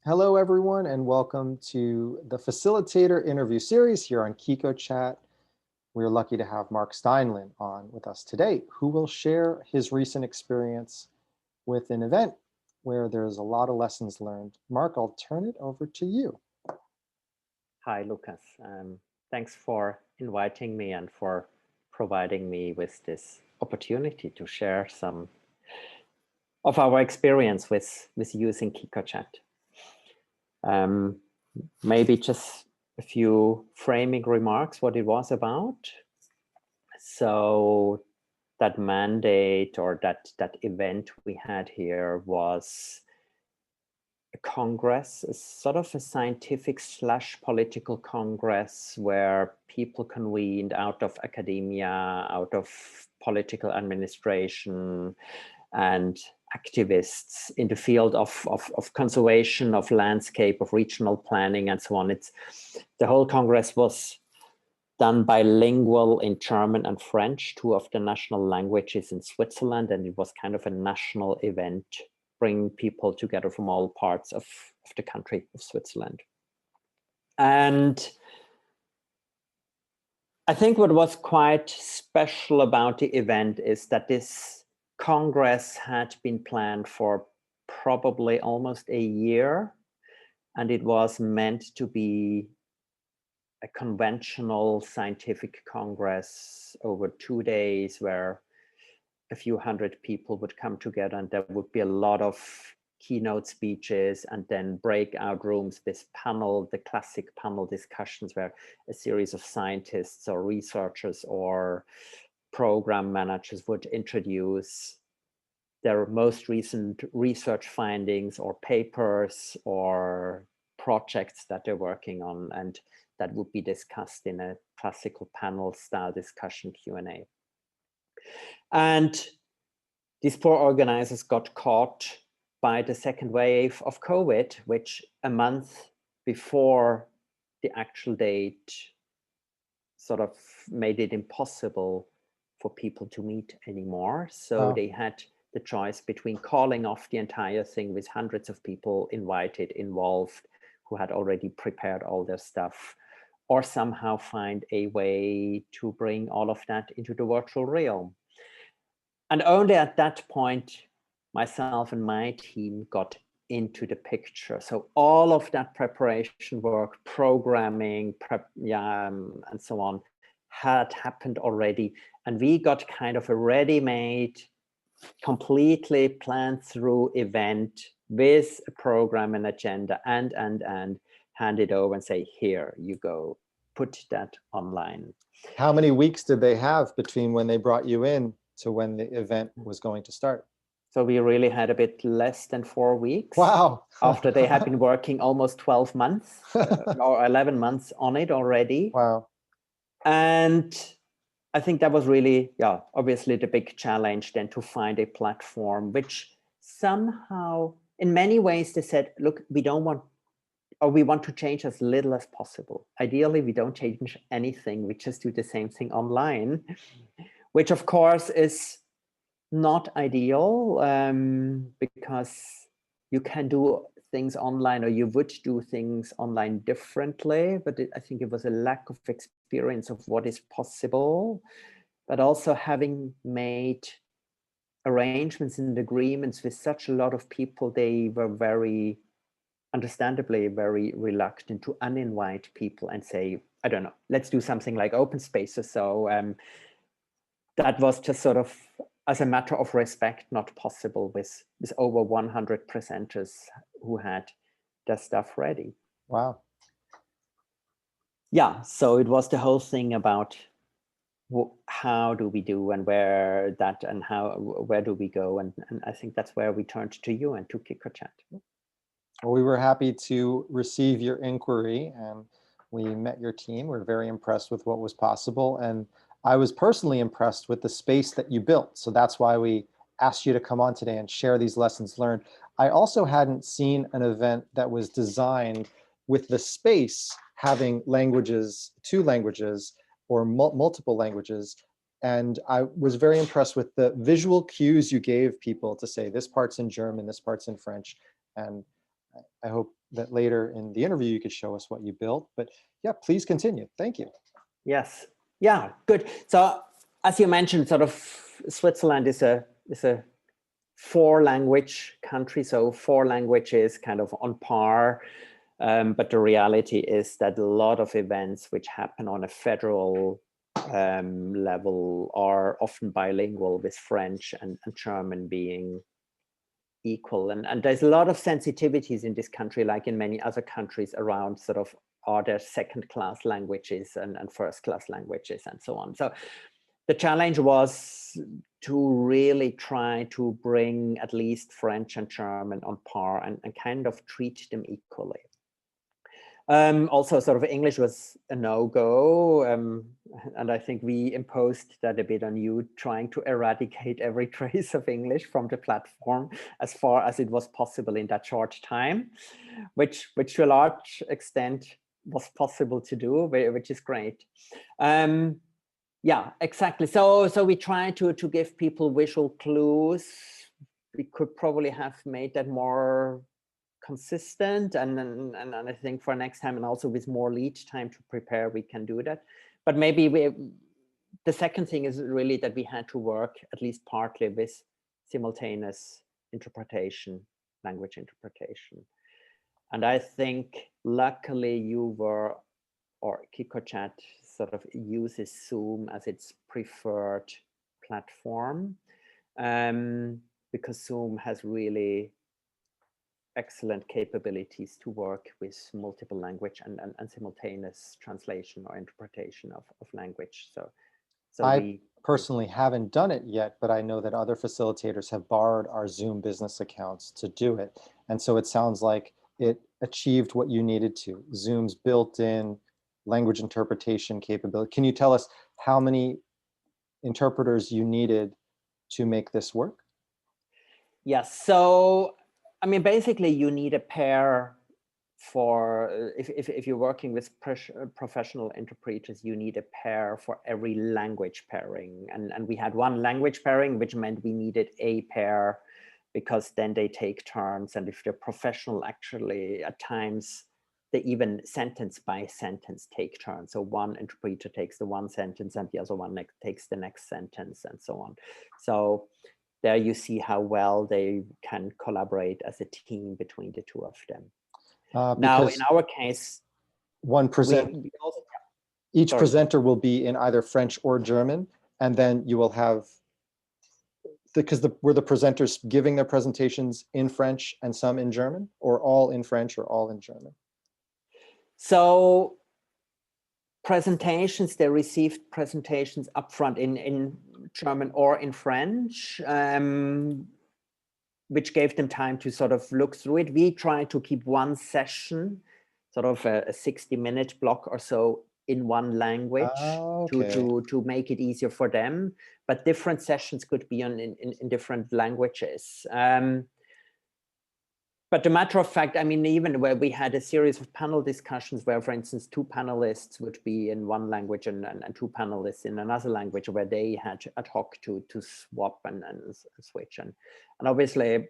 Hello, everyone, and welcome to the Facilitator interview series here on Qiqo Chat. We're lucky to have Marc Steinlin on with us today, who will share his recent experience with an event where there's a lot of lessons learned. Marc, I'll turn it over to you. Hi, Lucas. Thanks for inviting me and for providing me with this opportunity to share some of our experience with using Qiqo Chat. Maybe just a few framing remarks what it was about. So that mandate or that event we had here was a congress, a sort of a scientific / political congress where people convened out of academia, out of political administration, and activists in the field of conservation, of landscape, of regional planning, and so on. The whole Congress was done bilingual in German and French, two of the national languages in Switzerland, and it was kind of a national event, bringing people together from all parts of the country of Switzerland. And I think what was quite special about the event is that this Congress had been planned for probably almost a year, and it was meant to be a conventional scientific congress over 2 days where a few hundred people would come together, and there would be a lot of keynote speeches and then breakout rooms, this panel, the classic panel discussions where a series of scientists or researchers or program managers would introduce their most recent research findings or papers or projects that they're working on, and that would be discussed in a classical panel style discussion Q&A. And these poor organizers got caught by the second wave of COVID, which a month before the actual date sort of made it impossible for people to meet anymore. So they had the choice between calling off the entire thing with hundreds of people invited, involved, who had already prepared all their stuff, or somehow find a way to bring all of that into the virtual realm. And only at that point, myself and my team got into the picture. So all of that preparation work, programming, and so on, had happened already. And we got kind of a ready-made, completely planned through event with a program and agenda and hand it over and say, here you go, put that online. How many weeks did they have between when they brought you in to when the event was going to start? So we really had a bit less than 4 weeks. Wow. After they had been working almost 12 months or 11 months on it already. Wow. And I think that was really, obviously the big challenge then to find a platform which somehow, in many ways, they said, look, we want to change as little as possible. Ideally, we don't change anything. We just do the same thing online, which of course is not ideal because you can do things online, or you would do things online differently. But I think it was a lack of experience of what is possible, but also having made arrangements and agreements with such a lot of people, they were understandably very reluctant to uninvite people and say, I don't know, let's do something like open spaces. So that was just sort of, as a matter of respect, not possible with over 100 presenters who had their stuff ready. Wow. Yeah, so it was the whole thing about how do we do and where do we go? And I think that's where we turned to you and to Qiqo Chat. Well, we were happy to receive your inquiry, and we met your team. We're very impressed with what was possible. And I was personally impressed with the space that you built. So that's why we asked you to come on today and share these lessons learned. I also hadn't seen an event that was designed with the space having languages, 2 languages or multiple languages. And I was very impressed with the visual cues you gave people to say, this part's in German, this part's in French. And I hope that later in the interview you could show us what you built. But yeah, please continue. Thank you. Yes. Yeah, good. So as you mentioned, sort of Switzerland is a 4-language country. So 4 languages kind of on par. But the reality is that a lot of events which happen on a federal level are often bilingual, with French and German being equal. And there's a lot of sensitivities in this country, like in many other countries, around sort of, are there second-class languages and first-class languages and so on. So the challenge was to really try to bring at least French and German on par and kind of treat them equally. Also, sort of English was a no-go, and I think we imposed that a bit on you, trying to eradicate every trace of English from the platform as far as it was possible in that short time, which to a large extent was possible to do, which is great. Yeah, exactly. So we tried to give people visual clues. We could probably have made that more consistent, and I think for next time, and also with more lead time to prepare, we can do that. But maybe the second thing is really that we had to work at least partly with simultaneous interpretation, language interpretation. And I think luckily you were, or Qiqo Chat sort of uses Zoom as its preferred platform, because Zoom has really excellent capabilities to work with multiple language and simultaneous translation or interpretation of language. So I personally haven't done it yet, but I know that other facilitators have borrowed our Zoom business accounts to do it. And so it sounds like it achieved what you needed to. Zoom's built-in language interpretation capability. Can you tell us how many interpreters you needed to make this work? Yes. So, I mean, basically you need a pair for, if you're working with professional interpreters, you need a pair for every language pairing. And we had one language pairing, which meant we needed a pair, because then they take turns. And if they're professional, actually at times, they even sentence by sentence take turns. So one interpreter takes the one sentence and the other one takes the next sentence, and so on. So there you see how well they can collaborate as a team between the two of them. Now, in our case, each presenter will be in either French or German, and then you will have, because were the presenters giving their presentations in French and some in German, or all in French or all in German? So presentations, they received presentations upfront in German or in French, which gave them time to sort of look through it. We tried to keep one session, sort of a 60-minute block or so, in one language, to make it easier for them. But different sessions could be in different languages. But the matter of fact, I mean, even where we had a series of panel discussions where, for instance, 2 panelists would be in one language and 2 panelists in another language, where they had ad hoc to swap and switch. And obviously,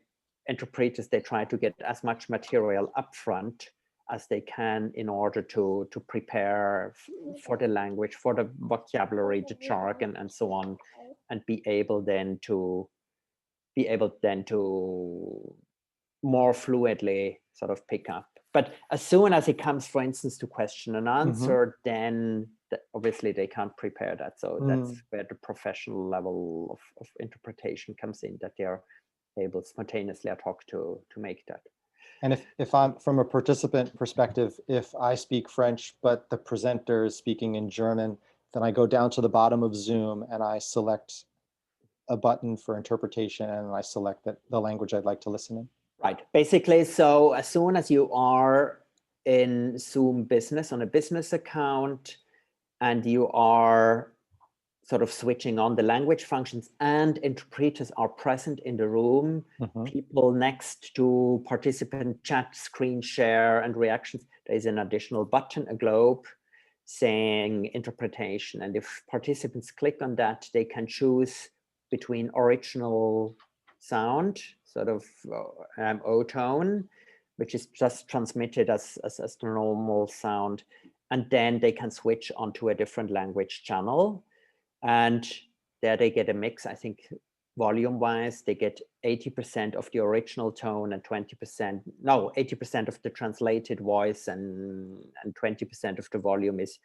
interpreters, they try to get as much material upfront as they can in order to prepare for the language, for the vocabulary, the jargon, and so on, and be able then to more fluidly sort of pick up. But as soon as it comes, for instance, to question and answer, then obviously they can't prepare that. So that's where the professional level of interpretation comes in, that they're able spontaneously ad hoc to make that. And if I'm, from a participant perspective, if I speak French, but the presenter is speaking in German, then I go down to the bottom of Zoom and I select a button for interpretation, and I select the language I'd like to listen in. Right. Basically, so as soon as you are in Zoom Business on a business account, and you are sort of switching on the language functions and interpreters are present in the room, people next to participant chat, screen share, and reactions, there is an additional button, a globe, saying interpretation. And if participants click on that, they can choose between original sound, sort of O-tone, which is just transmitted as the normal sound. And then they can switch onto a different language channel. And there they get a mix, I think, volume-wise, they get 80% of the original tone and 80% of the translated voice, and 20% of the volume is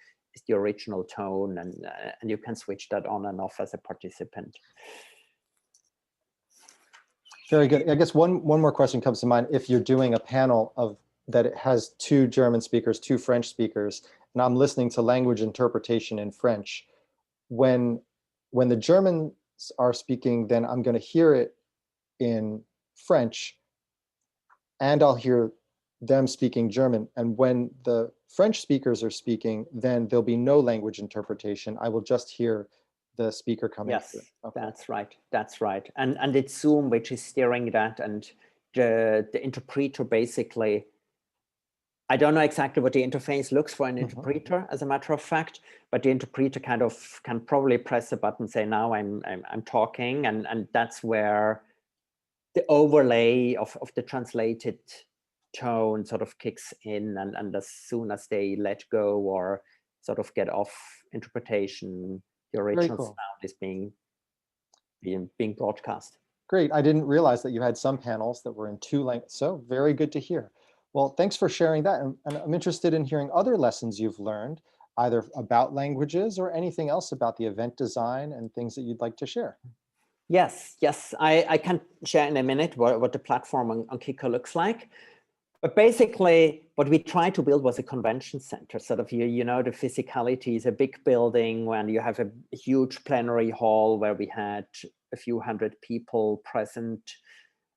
the original tone, and you can switch that on and off as a participant. Very good. I guess one more question comes to mind. If you're doing a panel of that it has 2 German speakers, 2 French speakers, and I'm listening to language interpretation in French, when the Germans are speaking, then I'm going to hear it in French, and I'll hear them speaking German. And when the French speakers are speaking, then there'll be no language interpretation. I will just hear the speaker coming through. Okay. That's right. That's right. And it's Zoom which is steering that, and the interpreter basically, I don't know exactly what the interface looks for an interpreter, as a matter of fact, but the interpreter kind of can probably press a button, say, now I'm talking, and that's where the overlay of the translated tone sort of kicks in, and as soon as they let go or sort of get off interpretation, the original sound is being broadcast. Great. I didn't realize that you had some panels that were in 2 languages. So very good to hear. Well, thanks for sharing that. And I'm interested in hearing other lessons you've learned, either about languages or anything else about the event design and things that you'd like to share. Yes, I can share in a minute what the platform on Qiqo looks like. But basically, what we tried to build was a convention center. Sort of, you know, the physicality is a big building when you have a huge plenary hall where we had a few hundred people present,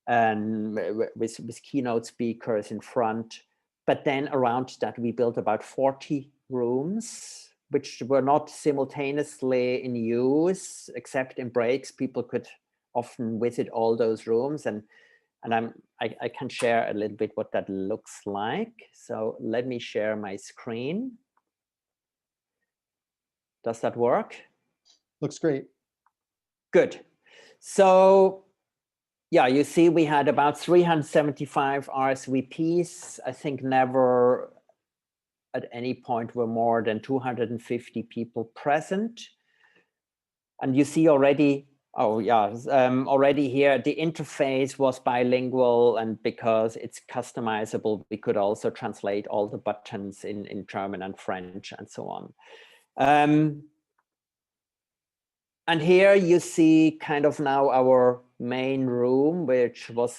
and with keynote speakers in front. But then around that, we built about 40 rooms, which were not simultaneously in use, except in breaks. People could often visit all those rooms, and I can share a little bit what that looks like. So let me share my screen. Does that work? Looks great. Good. So yeah, you see we had about 375 RSVPs. I think never at any point were more than 250 people present. And you see already, already here, the interface was bilingual, and because it's customizable, we could also translate all the buttons in German and French and so on. And here you see kind of now our main room, which was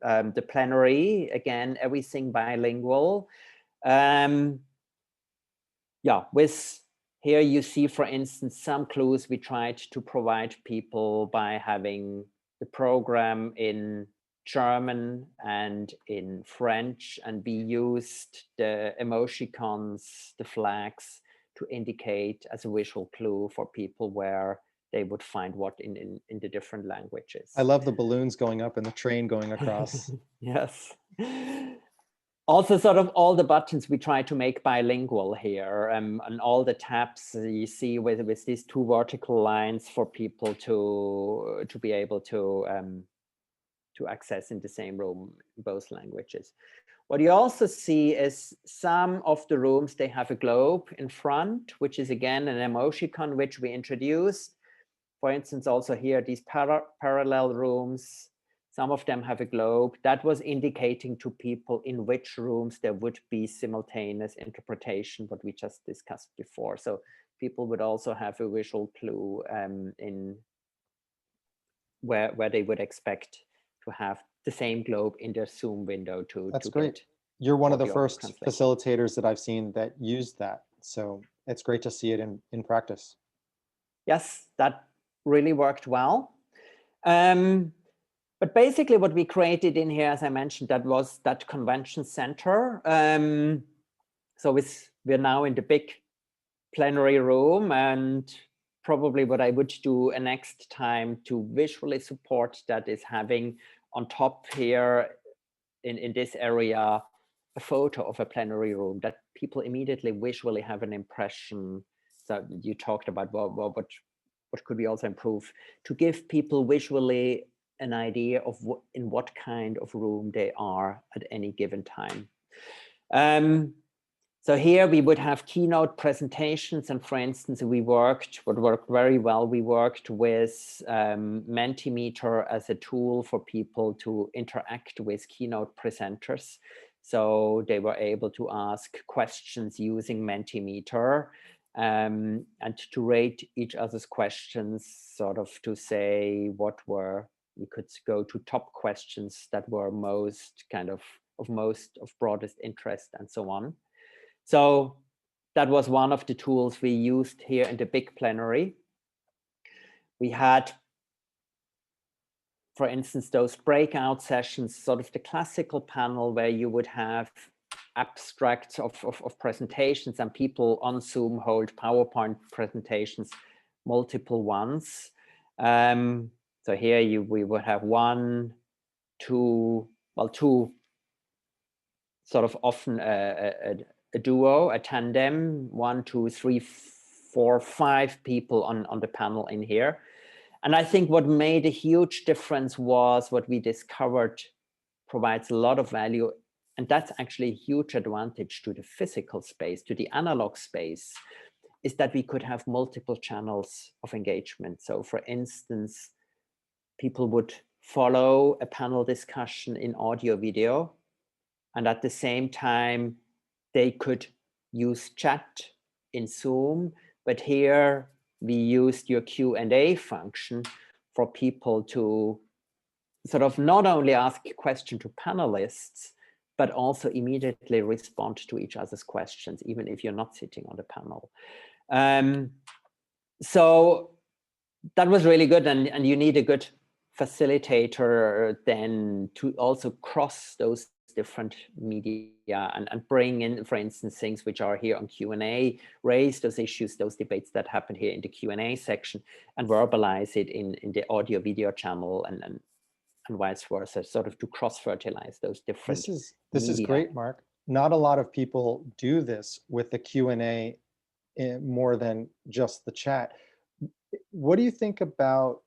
the plenary. Again, everything bilingual. With here you see, for instance, some clues we tried to provide people by having the program in German and in French, and we used the emoticons, the flags, to indicate as a visual clue for people where they would find what in the different languages. I love the balloons going up and the train going across. Yes. Also, sort of all the buttons we try to make bilingual here, and all the tabs you see with these 2 vertical lines for people to be able to access in the same room in both languages. What you also see is some of the rooms, they have a globe in front, which is again an emoticon which we introduced. For instance, also here, these parallel rooms, some of them have a globe. That was indicating to people in which rooms there would be simultaneous interpretation, what we just discussed before. So people would also have a visual clue in where they would expect to have the same globe in their Zoom window to That's great. You're one of the first facilitators that I've seen that used that. So it's great to see it in practice. Yes, that really worked well. But basically what we created in here, as I mentioned, that was that convention center. So we're now in the big plenary room, and probably what I would do a next time to visually support that is having on top here in this area a photo of a plenary room that people immediately visually have an impression. So you talked about what could we also improve to give people visually an idea of in what kind of room they are at any given time. So here we would have keynote presentations, and for instance, what worked very well, we worked with Mentimeter as a tool for people to interact with keynote presenters. So they were able to ask questions using Mentimeter and to rate each other's questions, sort of to say we could go to top questions that were most of broadest interest and so on. So that was one of the tools we used here in the big plenary. We had, for instance, those breakout sessions, sort of the classical panel where you would have abstracts of presentations, and people on Zoom hold PowerPoint presentations, multiple ones. So here we would have two, sort of often a duo, a tandem, 1, 2, 3, 4, 5 people on the panel in here. And I think what made a huge difference was what we discovered provides a lot of value. And that's actually a huge advantage to the physical space, to the analog space, is that we could have multiple channels of engagement. So for instance, people would follow a panel discussion in audio video, and at the same time, they could use chat in Zoom, but here we used your Q&A function for people to sort of not only ask a question to panelists, but also immediately respond to each other's questions, even if you're not sitting on the panel. So that was really good, and you need a good facilitator then to also cross those different media and bring in, for instance, things which are here on Q&A, raise those issues, those debates that happen here in the Q&A section, and verbalize it in the audio video channel and vice versa, sort of to cross-fertilize those different This is great, Marc. Not a lot of people do this with the Q&A more than just the chat. What do you think about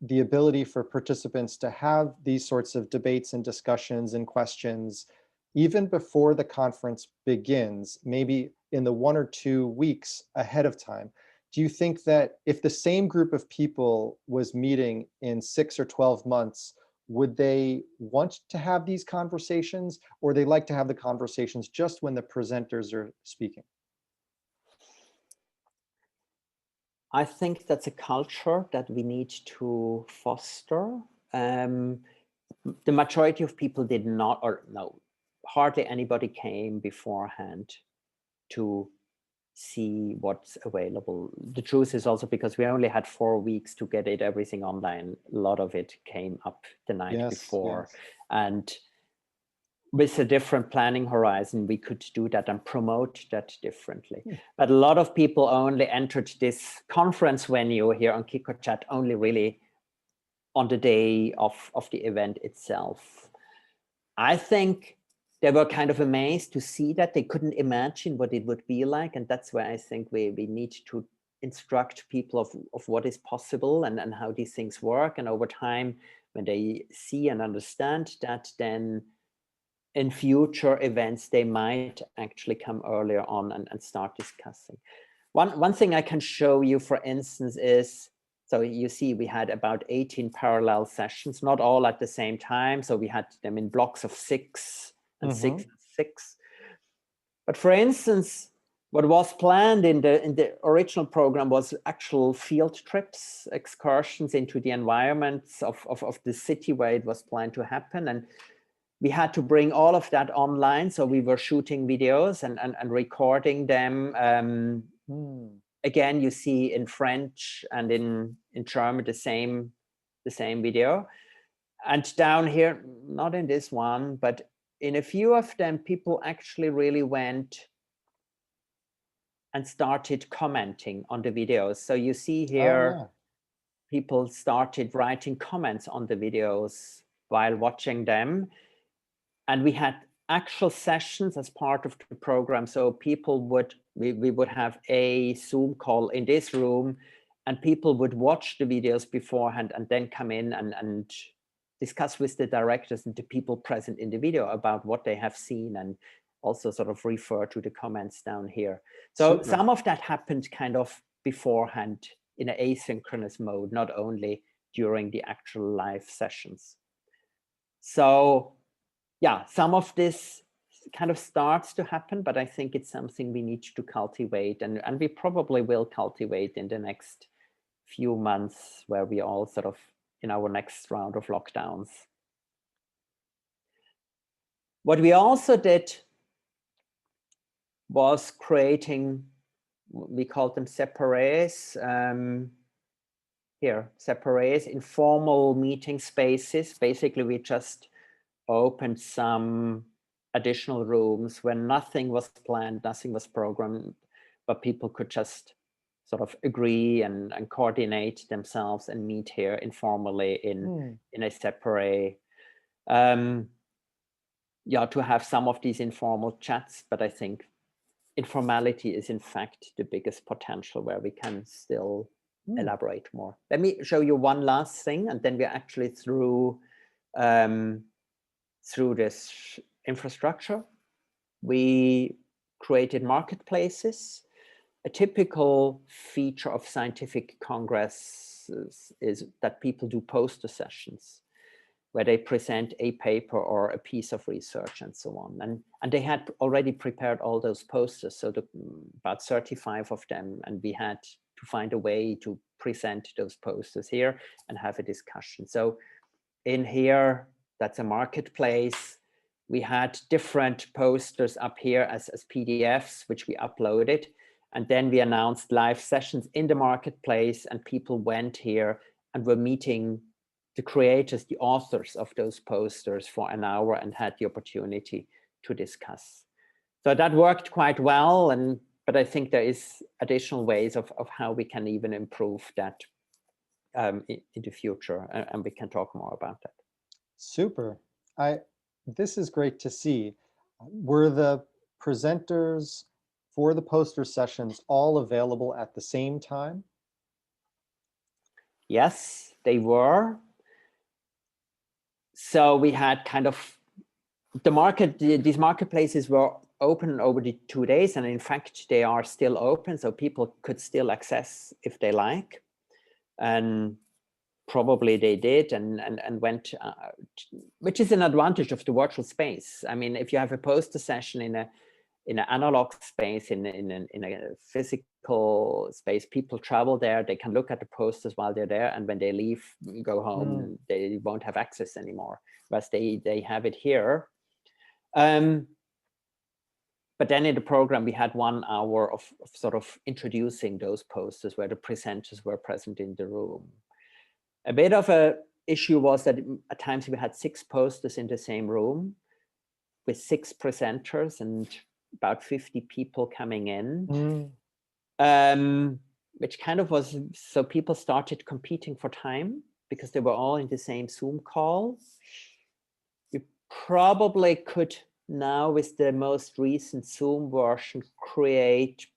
the ability for participants to have these sorts of debates and discussions and questions even before the conference begins, maybe in the 1 or 2 weeks ahead of time? Do you think that if the same group of people was meeting in 6 or 12 months, would they want to have these conversations, or they like to have the conversations just when the presenters are speaking? I think that's a culture that we need to foster. The majority of people did not, or no, hardly anybody came beforehand to see what's available. The truth is also because we only had 4 weeks to get everything online. A lot of it came up the night before. Yes. And with a different planning horizon, we could do that and promote that differently. But a lot of people only entered this conference venue here on Qiqo Chat only really on the day of the event itself. I think they were kind of amazed to see that. They couldn't imagine what it would be like. And that's where I think we need to instruct people of what is possible and how these things work. And over time, when they see and understand that, then in future events, they might actually come earlier on and start discussing. One thing I can show you, for instance, is, so you see we had about 18 parallel sessions, not all at the same time. So we had them in blocks of 6 and 6 and 6. But for instance, what was planned in the original program was actual field trips, excursions into the environments of the city where it was planned to happen. And we had to bring all of that online. So we were shooting videos and recording them. Again, you see in French and in German the same video. And down here, not in this one, but in a few of them, people actually really went and started commenting on the videos. So you see here, people started writing comments on the videos while watching them. And we had actual sessions as part of the program. So people we would have a Zoom call in this room, and people would watch the videos beforehand and then come in and discuss with the directors and the people present in the video about what they have seen, and also sort of refer to the comments down here. So Super. some of that happened kind of beforehand in an asynchronous mode, not only during the actual live sessions. So yeah, some of this kind of starts to happen, but I think it's something we need to cultivate, and we probably will cultivate in the next few months, where we all sort of in our next round of lockdowns. What we also did was creating, we called them séparés, here, séparés, informal meeting spaces. Basically, we just opened some additional rooms where nothing was planned, nothing was programmed, but people could just sort of agree and coordinate themselves and meet here informally in a séparé. Yeah, to have some of these informal chats, but I think informality is in fact the biggest potential where we can still elaborate more. Let me show you one last thing, and then we're actually through this infrastructure. We created marketplaces. A typical feature of scientific congresses is that people do poster sessions where they present a paper or a piece of research and so on. And they had already prepared all those posters, so about 35 of them, and we had to find a way to present those posters here and have a discussion. So in here, that's a marketplace. We had different posters up here as PDFs, which we uploaded. And then we announced live sessions in the marketplace, and people went here and were meeting the creators, the authors of those posters for an hour and had the opportunity to discuss. So that worked quite well, but I think there is additional ways of how we can even improve that in the future, and we can talk more about that. Super. This is great to see. Were the presenters for the poster sessions all available at the same time? Yes, they were. So we had kind of these marketplaces were open over the 2 days, and in fact they are still open, so people could still access if they like, and probably they did and went, which is an advantage of the virtual space. I mean, if you have a poster session in an analog space, in a physical space, people travel there, they can look at the posters while they're there, and when they leave, go home, they won't have access anymore, whereas they have it here. But then in the program, we had 1 hour of sort of introducing those posters where the presenters were present in the room. A bit of a issue was that at times we had 6 posters in the same room with 6 presenters and about 50 people coming in, which kind of was, so people started competing for time because they were all in the same Zoom call. You probably could now, with the most recent Zoom version, create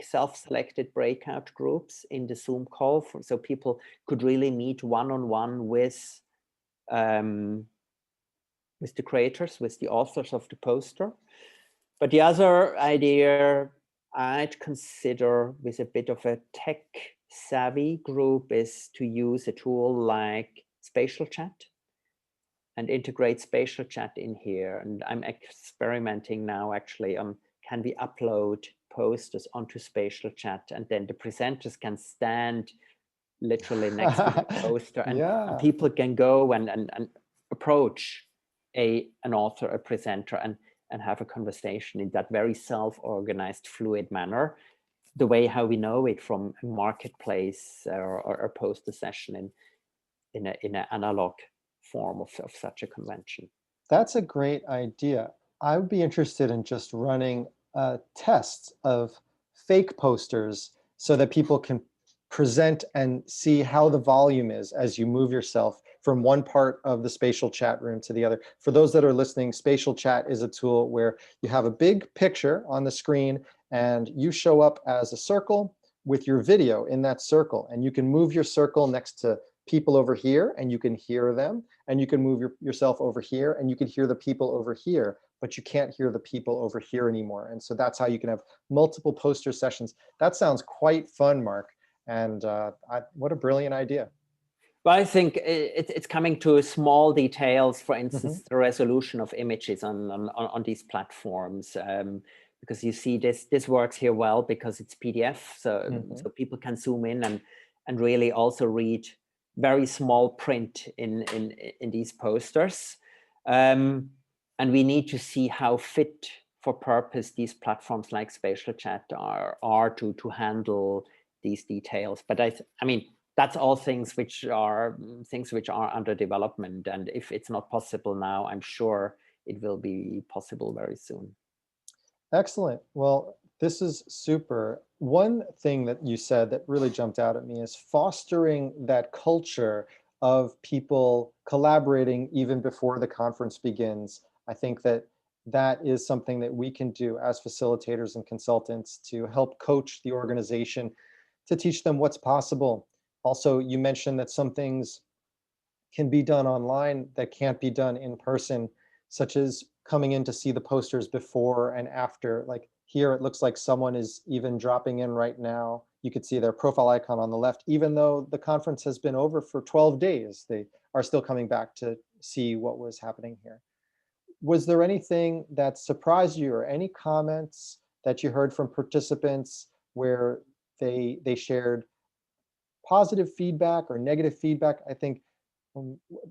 self-selected breakout groups in the Zoom call, so people could really meet one-on-one with the creators, with the authors of the poster. But the other idea I'd consider with a bit of a tech-savvy group is to use a tool like spatial chat and integrate spatial chat in here. And I'm experimenting now actually on, can we upload posters onto spatial chat, and then the presenters can stand literally next to the poster, and people can go and approach an author, a presenter, and have a conversation in that very self-organized, fluid manner, the way how we know it from a marketplace or a poster session in an analog form of such a convention. That's a great idea. I would be interested in just running tests of fake posters so that people can present and see how the volume is as you move yourself from one part of the spatial chat room to the other. For those that are listening, spatial chat is a tool where you have a big picture on the screen and you show up as a circle with your video in that circle, and you can move your circle next to people over here and you can hear them, and you can move yourself over here and you can hear the people over here, but you can't hear the people over here anymore. And so that's how you can have multiple poster sessions. That sounds quite fun, Mark. And what a brilliant idea. Well, I think it's coming to small details, for instance, Mm-hmm. the resolution of images on these platforms. Because you see this works here well because it's PDF, so people can zoom in and really also read very small print in these posters. And we need to see how fit for purpose these platforms like Spatial Chat are to handle these details. But I mean, that's all things which are under development. And if it's not possible now, I'm sure it will be possible very soon. Excellent. Well, this is super. One thing that you said that really jumped out at me is fostering that culture of people collaborating even before the conference begins. I think that that is something that we can do as facilitators and consultants to help coach the organization, to teach them what's possible. Also, you mentioned that some things can be done online that can't be done in person, such as coming in to see the posters before and after. Like here, it looks like someone is even dropping in right now. You could see their profile icon on the left, even though the conference has been over for 12 days, they are still coming back to see what was happening here. Was there anything that surprised you or any comments that you heard from participants where they shared positive feedback or negative feedback? I think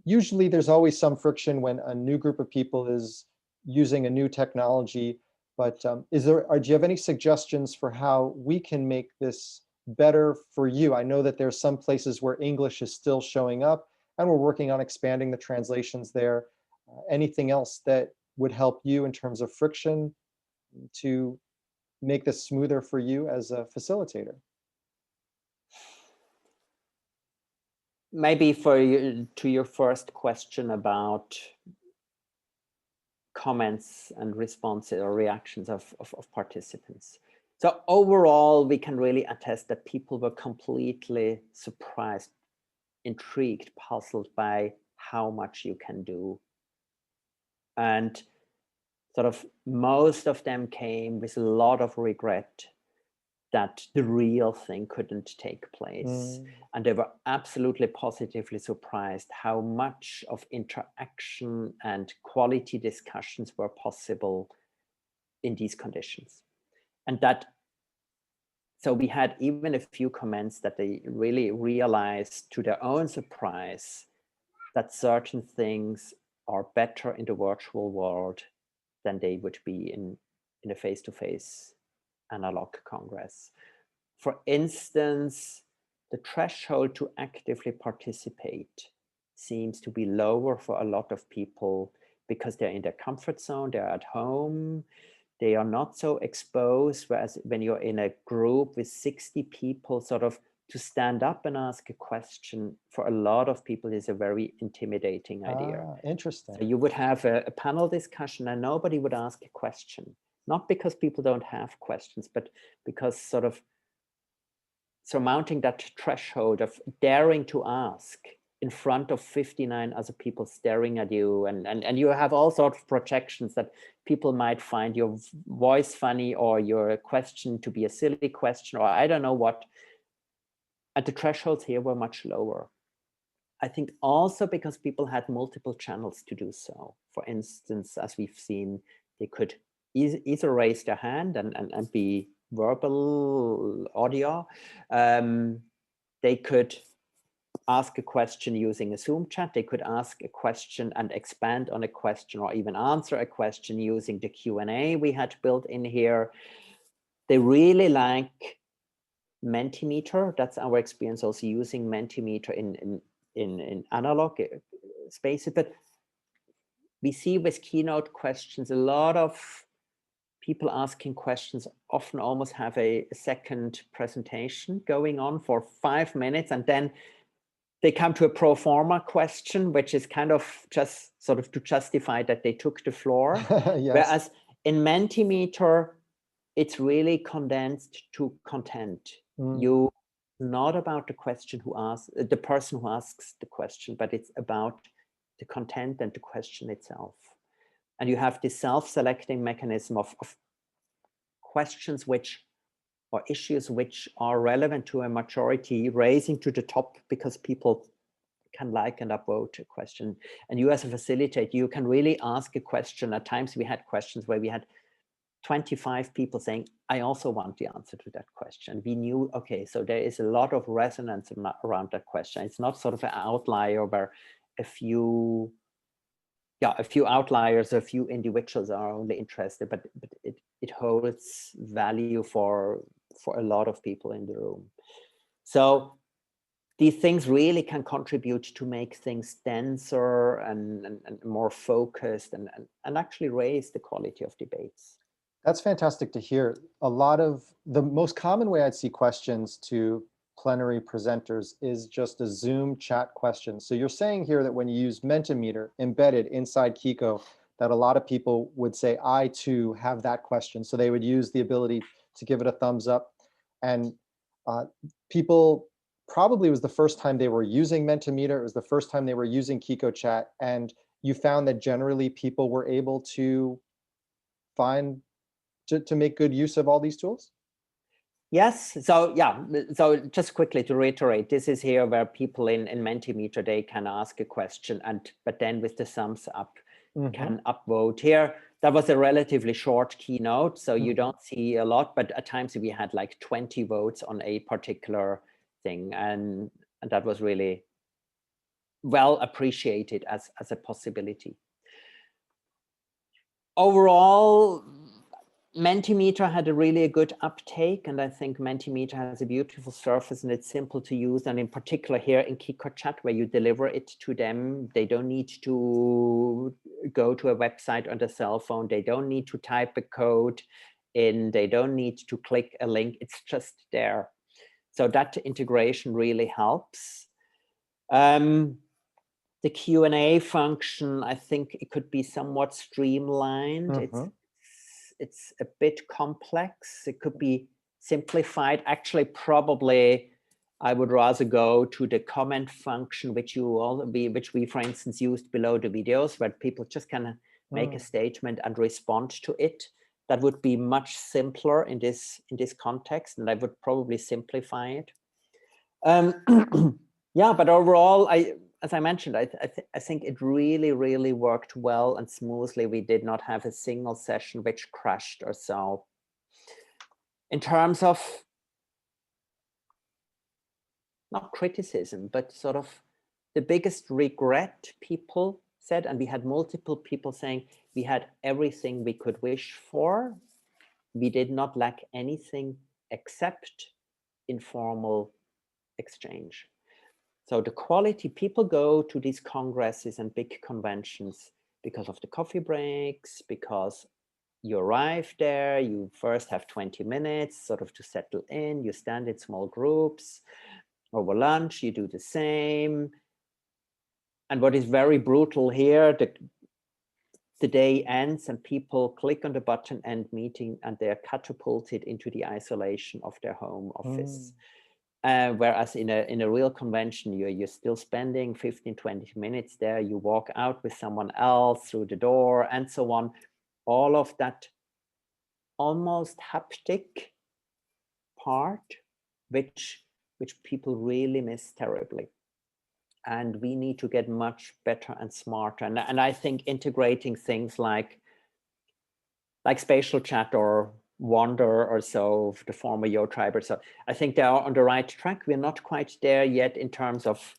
usually there's always some friction when a new group of people is using a new technology, but do you have any suggestions for how we can make this better for you? I know that there's some places where English is still showing up and we're working on expanding the translations there. Anything else that would help you in terms of friction to make this smoother for you as a facilitator? Maybe to your first question about comments and responses or reactions of participants. So overall, we can really attest that people were completely surprised, intrigued, puzzled by how much you can do. And sort of most of them came with a lot of regret that the real thing couldn't take place. And they were absolutely positively surprised how much of interaction and quality discussions were possible in these conditions. And so we had even a few comments that they really realized to their own surprise that certain things are better in the virtual world than they would be in a face-to-face analog congress. For instance, the threshold to actively participate seems to be lower for a lot of people because they're in their comfort zone, they're at home, they are not so exposed, whereas when you're in a group with 60 people, sort of to stand up and ask a question for a lot of people is a very intimidating idea. Interesting. So you would have a panel discussion and nobody would ask a question, not because people don't have questions, but because sort of surmounting that threshold of daring to ask in front of 59 other people staring at you, and you have all sorts of projections that people might find your voice funny or your question to be a silly question or I don't know what. And the thresholds here were much lower. I think also because people had multiple channels to do so. For instance, as we've seen, they could either raise their hand and be verbal audio. They could ask a question using a Zoom chat. They could ask a question and expand on a question or even answer a question using the Q&A we had built in here. They really like Mentimeter. That's our experience also using Mentimeter in analog spaces. But we see with keynote questions, a lot of people asking questions often almost have a second presentation going on for 5 minutes, and then they come to a pro forma question, which is kind of just sort of to justify that they took the floor. Yes. Whereas in Mentimeter, it's really condensed to content. You not about the question who asks, the person who asks the question, but it's about the content and the question itself. And you have this self-selecting mechanism of questions which, or issues which are relevant to a majority, raising to the top because people can like and upvote a question. And you as a facilitator, you can really ask a question. At times we had questions where we had 25 people saying, I also want the answer to that question. We knew, okay, so there is a lot of resonance around that question. It's not sort of an outlier where a few outliers, a few individuals are only interested, but it holds value for a lot of people in the room. So these things really can contribute to make things denser and more focused and actually raise the quality of debates. That's fantastic to hear. A lot of the most common way I'd see questions to plenary presenters is just a Zoom chat question. So you're saying here that when you use Mentimeter embedded inside Qiqo, that a lot of people would say, I too have that question. So they would use the ability to give it a thumbs up. And people probably was the first time they were using Mentimeter. It was the first time they were using Qiqo chat. And you found that generally people were able to to make good use of all these tools? Yes, so yeah, so just quickly to reiterate, this is here where people in Mentimeter, they can ask a question, but then with the thumbs up can upvote here. That was a relatively short keynote, so you don't see a lot, but at times we had like 20 votes on a particular thing, and that was really well appreciated as a possibility. Overall, Mentimeter had a really good uptake, and I think Mentimeter has a beautiful surface and it's simple to use. And in particular here in Qiqo Chat, where you deliver it to them, they don't need to go to a website on their cell phone. They don't need to type a code in. They don't need to click a link. It's just there. So that integration really helps. The Q&A function, I think it could be somewhat streamlined. It's a bit complex. It could be simplified. Actually, probably I would rather go to the comment function, which we, for instance, used below the videos, where people just can make a statement and respond to it. That would be much simpler in this context, and I would probably simplify it. Yeah, but overall, as I mentioned, I think it really, really worked well and smoothly. We did not have a single session which crashed or so. In terms of, not criticism, but sort of the biggest regret people said, and we had multiple people saying we had everything we could wish for. We did not lack anything except informal exchange. So the quality, people go to these congresses and big conventions because of the coffee breaks, because you arrive there, you first have 20 minutes sort of to settle in, you stand in small groups. Over lunch, you do the same. And what is very brutal here, the day ends and people click on the button end meeting and they're catapulted into the isolation of their home office. Whereas in a real convention, you're still spending 15, 20 minutes there. You walk out with someone else through the door and so on. All of that almost haptic part, which people really miss terribly. And we need to get much better and smarter. And I think integrating things like spatial chat or Wander or so, the former YoTribe or so, I think they are on the right track. We're not quite there yet in terms of,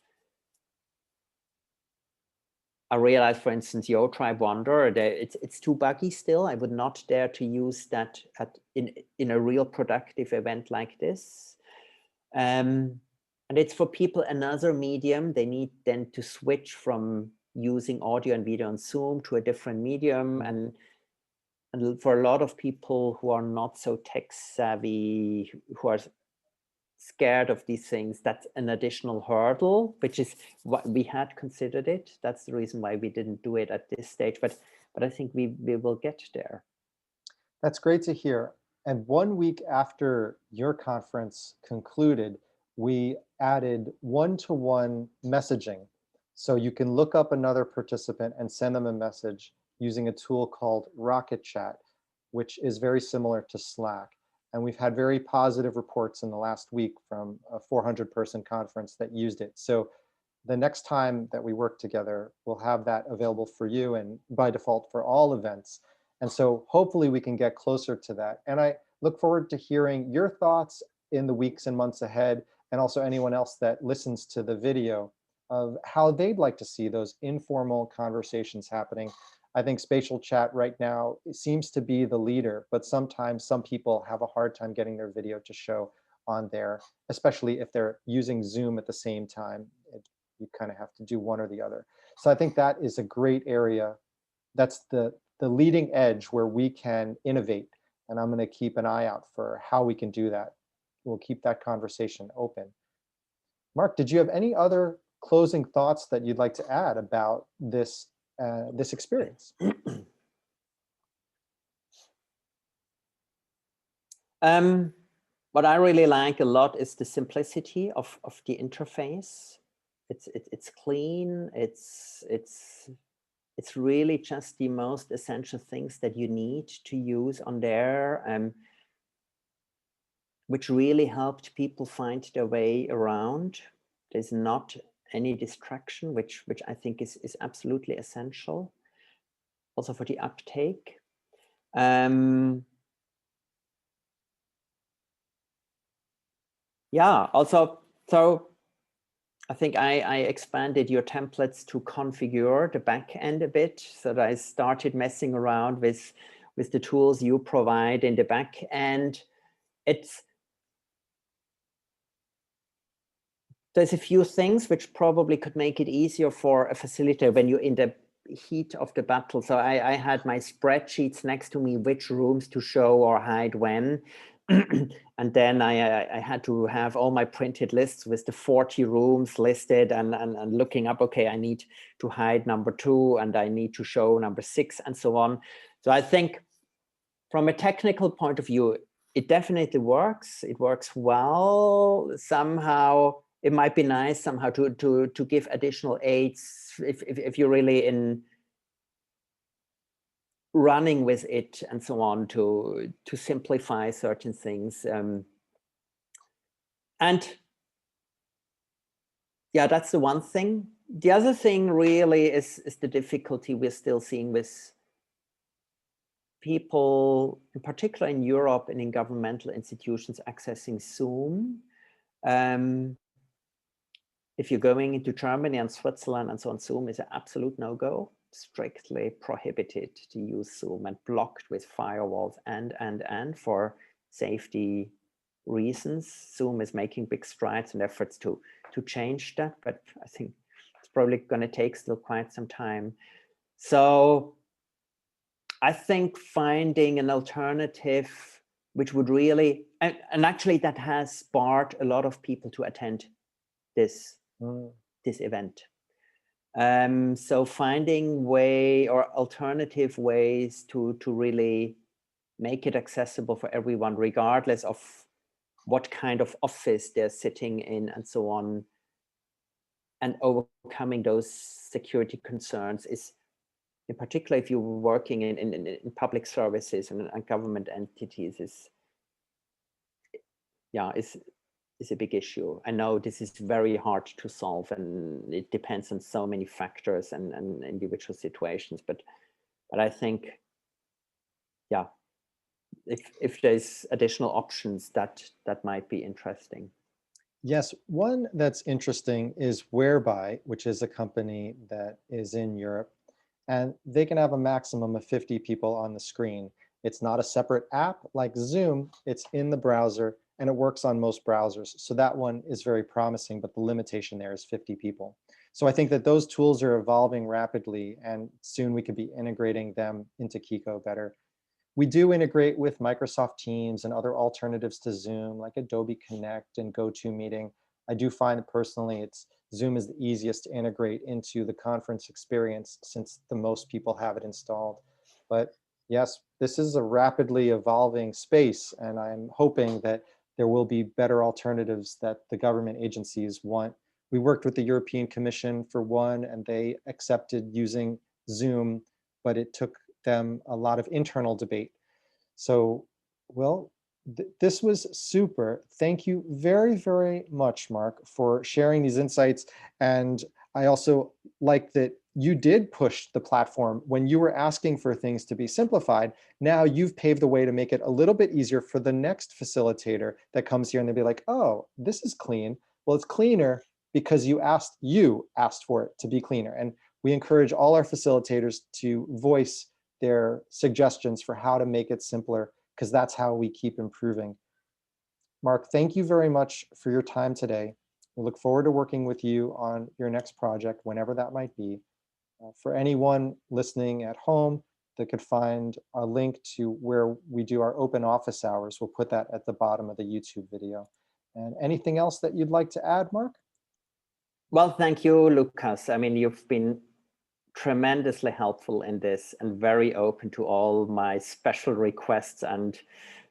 I realize, for instance, YoTribe Wander, it's too buggy still. I would not dare to use that in a real productive event like this. And it's for people another medium. They need then to switch from using audio and video on Zoom to a different medium. And for a lot of people who are not so tech savvy, who are scared of these things, that's an additional hurdle, which is what we had considered it. That's the reason why we didn't do it at this stage, but I think we will get there. That's great to hear. And 1 week after your conference concluded, we added one-to-one messaging. So you can look up another participant and send them a message using a tool called Rocket Chat, which is very similar to Slack. And we've had very positive reports in the last week from a 400-person conference that used it. So the next time that we work together, we'll have that available for you and by default for all events. And so hopefully we can get closer to that. And I look forward to hearing your thoughts in the weeks and months ahead, and also anyone else that listens to the video, of how they'd like to see those informal conversations happening. I think spatial chat right now seems to be the leader, but sometimes some people have a hard time getting their video to show on there, especially if they're using Zoom at the same time. You kind of have to do one or the other. So I think that is a great area. That's the leading edge where we can innovate. And I'm going to keep an eye out for how we can do that. We'll keep that conversation open. Mark, did you have any other closing thoughts that you'd like to add about this this experience? What I really like a lot is the simplicity of the interface. It's clean. It's really just the most essential things that you need to use on there, which really helped people find their way around. There's not any distraction, which I think is absolutely essential, also for the uptake. Yeah, also, so I think I expanded your templates to configure the back end a bit, so that I started messing around with the tools you provide in the back end. There's a few things which probably could make it easier for a facilitator when you're in the heat of the battle. So I had my spreadsheets next to me, which rooms to show or hide when. And then I had to have all my printed lists with the 40 rooms listed and looking up, okay, I need to hide number 2 and I need to show number 6 and so on. So I think from a technical point of view, it definitely works. It works well. Somehow it might be nice somehow to give additional aids if you're really in running with it and so on, to simplify certain things. And yeah, that's the one thing. The other thing really is the difficulty we're still seeing with people, in particular in Europe and in governmental institutions, accessing Zoom. If you're going into Germany and Switzerland and so on, Zoom is an absolute no-go. Strictly prohibited to use Zoom and blocked with firewalls and for safety reasons. Zoom is making big strides and efforts to change that, but I think it's probably going to take still quite some time. So I think finding an alternative which would really, and actually that has sparked a lot of people to attend this event. So finding alternative ways to really make it accessible for everyone, regardless of what kind of office they're sitting in and so on, and overcoming those security concerns is, in particular, if you're working in public services and government entities, is a big issue. I know this is very hard to solve, and it depends on so many factors and individual situations. But I think, yeah, if there's additional options, that might be interesting. Yes, one that's interesting is Whereby, which is a company that is in Europe, and they can have a maximum of 50 people on the screen. It's not a separate app like Zoom, it's in the browser, and it works on most browsers. So that one is very promising, but the limitation there is 50 people. So I think that those tools are evolving rapidly, and soon we could be integrating them into Qiqo better. We do integrate with Microsoft Teams and other alternatives to Zoom, like Adobe Connect and GoToMeeting. I do find that personally, Zoom is the easiest to integrate into the conference experience, since the most people have it installed. But yes, this is a rapidly evolving space, and I'm hoping that there will be better alternatives that the government agencies want. We worked with the European Commission for one, and they accepted using Zoom, but it took them a lot of internal debate. So, well, this was super. Thank you very, very much, Marc, for sharing these insights. And I also like that you did push the platform when you were asking for things to be simplified. Now you've paved the way to make it a little bit easier for the next facilitator that comes here and they'll be like, oh, this is clean. Well, it's cleaner because you asked for it to be cleaner. And we encourage all our facilitators to voice their suggestions for how to make it simpler, because that's how we keep improving. Marc, thank you very much for your time today. We look forward to working with you on your next project, whenever that might be. For anyone listening at home that could find a link to where we do our open office hours, we'll put that at the bottom of the YouTube video. And anything else that you'd like to add, Marc? Well, thank you, Lucas. I mean, you've been tremendously helpful in this and very open to all my special requests and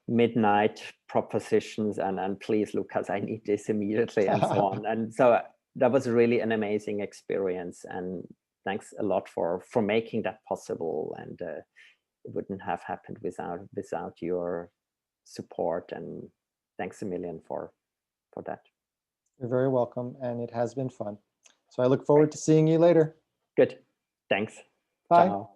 midnight propositions and please, Lucas, I need this immediately and so on. And so that was really an amazing experience, and thanks a lot for making that possible. And it wouldn't have happened without your support, and thanks a million for that. You're very welcome, and it has been fun. So I look forward to seeing you later. Good. Thanks. Bye. Ciao.